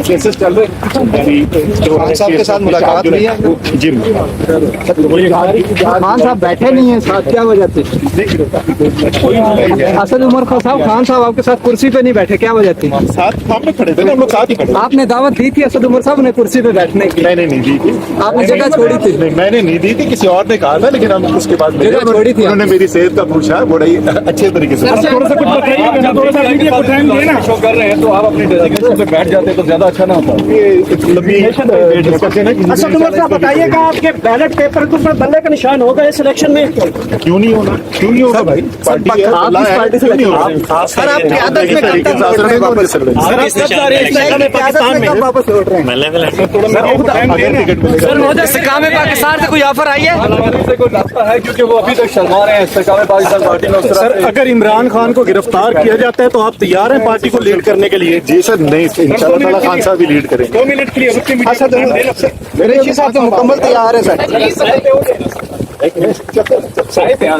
Cases چل رہے خان صاحب کے ساتھ ملاقات ہوئی ہے؟ جی خان صاحب بیٹھے نہیں ہیں ساتھ، کیا وجہ تھی؟ اسد عمر صاحب، خان صاحب آپ کے ساتھ کرسی پہ نہیں بیٹھے، کیا وجہ تھی؟ ساتھ سامنے کھڑے تھے نا، ہم لوگ ساتھ ہی کھڑے. آپ نے دعوت دی تھی اسد عمر صاحب نے کرسی پہ بیٹھنے کی؟ میں نے نہیں دی تھی. آپ نے جگہ چھوڑی تھی؟ نہیں، میں نے نہیں دی تھی، کسی اور نے کہا تھا، لیکن ہم اس کے بعد جگہ چھوڑی تھی. انہوں نے میری صحت کا پوچھا بڑا ہی اچھے طریقے سے. شو کر رہے ہیں تو آپ اپنی ڈیلیگیشن پہ بیٹھ جاتے تو زیادہ اچھا نہ ہوتا. اسد عمر صاحب بتائیے گا آپ کے بیلٹ پیپر کے اوپر بلے کا نشان ہوگا اس الیکشن میں؟ کیوں نہیں ہونا، کیوں نہیں ہوگا بھائی؟ پارٹی ہے، آپ کس پارٹی سے لگے؟ سر آپ قیادت میں کب تک لوٹ رہے ہیں واپس؟ واپس لوٹ رہے ہیں؟ سر استحکام پاکستان سے کوئی آفر آئی ہے؟ ہمارے سے کوئی رابطہ ہے کیونکہ وہ ابھی تک شرما رہے ہیں استحکام پاکستان پارٹی میں. سر اگر عمران خان کو گرفتار کیا جاتا ہے تو آپ تیار ہیں پارٹی کو لیڈ کرنے کے لیے؟ جی سر، نہیں انشاءاللہ تعالیٰ خان صاحب بھی لیڈ کریں گے. 2 منٹ کے لیے ریشی صاحب تو مکمل تیار ہے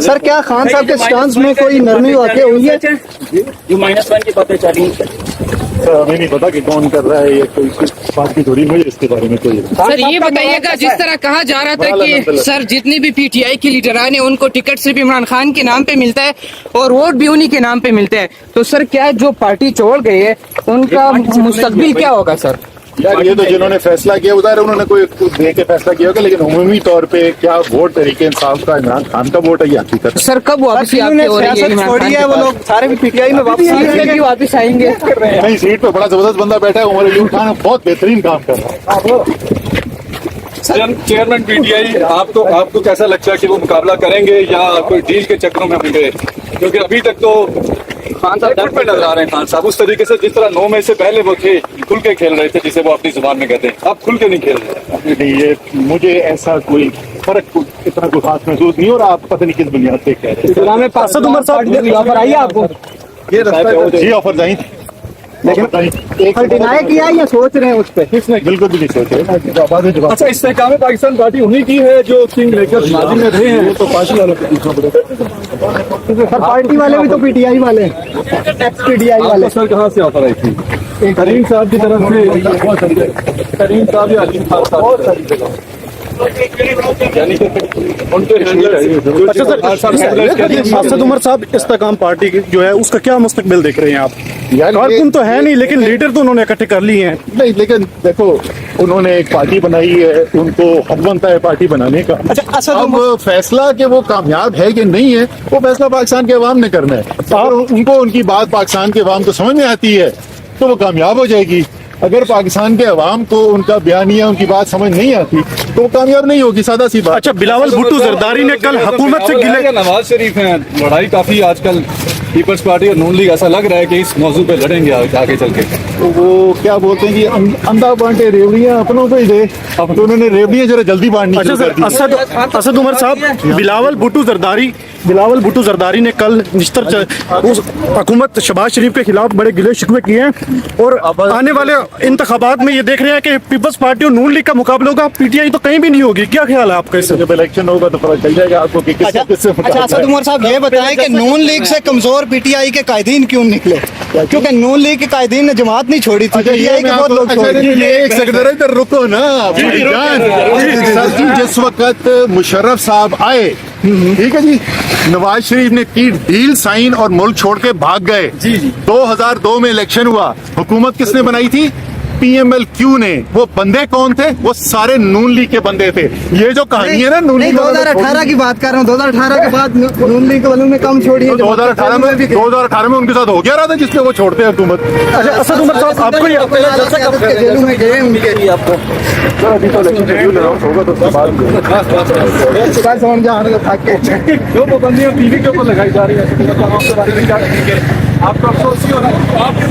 سر. کیا خان صاحب کے سٹانس میں کوئی نرمی واقع ہوئی ہے؟ جو -1 کی باتیں چاہ رہی ہیں سر ہمیں نہیں پتا کہ کون کر رہا ہے، یہ کوئی بات کی تھوڑی، مجھے اس کے بارے میں کوئی. سر یہ بتائیے گا، جس طرح کہا جا رہا تھا کہ سر جتنی بھی پی ٹی آئی کے لیڈران ہیں ان کو ٹکٹ صرف عمران خان کے نام پہ ملتا ہے اور ووٹ بھی انہی کے نام پہ ملتا ہے، تو سر کیا جو پارٹی چھوڑ گئی ہے ان کا مستقبل کیا ہوگا سر؟ یار یہ تو جنہوں نے فیصلہ کیا ادھر انہوں نے کوئی دے کے فیصلہ کیا ہوگا، لیکن عمومی طور پہ کیا ووٹ تحریک انصاف کا عمران خان کا ووٹ ہے یہ حقیقت. سر کب واپسی آپ کی ہو رہی ہے؟ چھوڑی ہے وہ لوگ سارے بھی پی ٹی آئی میں واپس آئیں گے؟ نہیں، سیٹ پہ بڑا زبردست بندہ بیٹھا ہے، عمر علی خان بہت بہترین کام کر رہا ہے. چیئرمین پی ٹی آئی آپ کو کیسا لگتا ہے کہ وہ مقابلہ کریں گے یا کوئی ڈیل کے چکروں میں ہوں گے؟ کیونکہ ابھی تک تو خان صاحب ڈر پہ نظر آ رہے ہیں. خان صاحب اس طریقے سے جس طرح 9 مئی سے پہلے وہ تھے کھل کے کھیل رہے تھے، جسے وہ اپنی زبان میں کہتے ہیں، اب کھل کے نہیں کھیل رہے. نہیں، یہ مجھے ایسا کوئی فرق اتنا کوئی خاص محسوس نہیں، اور آپ پتہ نہیں کس بنیاد پہ کہہ رہے ہیں. اسد عمر صاحب آفر آئی ہے آپ کو؟ جی آفر آئی تھی، لیکن ڈینائی کیا یا سوچ رہے ہیں اس پہ؟ بالکل بھی نہیں سوچ رہے. اچھا، استحکام پاکستان پارٹی انہیں کی ہے جو کنگ لیکر ناظم میں رہے ہیں، تو پارٹی والوں کو پوچھنا پڑے گا. سر پارٹی والے بھی تو پی ٹی آئی والے ہیں، ایکس پی ٹی آئی والے. سر کہاں سے آفر آئی تھی؟ کریم صاحب کی طرف سے، کریم صاحب یا علیم خان صاحب. اسد عمر صاحب استحکام پارٹی جو ہے اس کا کیا مستقبل دیکھ رہے ہیں آپ؟ کارکن تو ہے نہیں لیکن لیڈر تو انہوں نے اکٹھے کر لی ہیں. نہیں، لیکن دیکھو انہوں نے ایک پارٹی بنائی ہے، ان کو حق بنتا ہے پارٹی بنانے کا. اب فیصلہ کہ وہ کامیاب ہے کہ نہیں ہے وہ فیصلہ پاکستان کے عوام نے کرنا ہے، اور ان کو ان کی بات پاکستان کے عوام کو سمجھ میں آتی ہے تو وہ کامیاب ہو جائے گی. اگر پاکستان کے عوام کو ان کا بیانیہ، ان کی بات سمجھ نہیں آتی تو وہ کامیاب نہیں ہوگی، سادہ سی بات. اچھا، بلاول بھٹو زرداری نے کل حکومت سے گلے. نواز شریف ہیں، لڑائی کافی آج کل پیپلز پارٹی اور نون لیگ ایسا لگ رہا ہے کہ اس موضوع پہ لڑیں گے آگے چل کے. وہ کیا بولتے ہیں کہ اندھا بانٹے ریوڑیاں اپنوں کو ہی دے، اب تو انہوں نے ریوڑیاں ذرا جلدی بانٹنی. اچھا سر، اسد عمر صاحب، بلاول بھٹو زرداری نے کل نشتر حکومت شہباز شریف کے خلاف بڑے گلے شکوے کیے ہیں، اور آنے والے انتخابات میں یہ دیکھ رہے ہیں کہ پیپلز پارٹی اور نون لیگ کا مقابلہ ہوگا، پی ٹی آئی تو کہیں بھی نہیں ہوگی. کیا خیال ہے آپ کا اس سے؟ جب الیکشن ہوگا تو پتہ چل جائے گا آپ کو کہ کس سے. اچھا اسد عمر صاحب یہ بتائیں کہ نون لیگ سے کمزور پی ٹی آئی کے قائدین کیوں نکلے؟ کیونکہ نون لیگ کے قائدین نے جماعت نہیں چھوڑی تھی، پی ٹی آئی کے بہت لوگ چھوڑ دیے. ایک سیکنڈ ادھر رکو نا سر جی. جس وقت مشرف صاحب آئے، ٹھیک ہے جی، نواز شریف نے کی ڈیل سائن اور ملک چھوڑ کے بھاگ گئے. 2002 میں الیکشن ہوا، حکومت کس نے بنائی تھی؟ پی ایم ایل کیو نے. وہ بندے کون تھے؟ وہ سارے نون لیگ کے بندے تھے. یہ جو کہانی ہے نا نون لیگ، 2018 کی بات کر رہا ہوں، 2018 کے بعد نون لیگ والوں نے کم چھوڑی ہے. 2018 میں ان کے ساتھ ہو گیا رہا تھا جس پہ وہ چھوڑتے ہیں حکومت. اچھا اسد عمر صاحب، آپ کو جیلوں میں گئے ان کے لیے آپ کو ابھی تو الیکشن شیڈیول ہوگا تو جو پابندیاں ٹی وی کے اوپر لگائی جا رہی ہیں آپ کا افسوس ہی ہو رہا ہے. آپ کے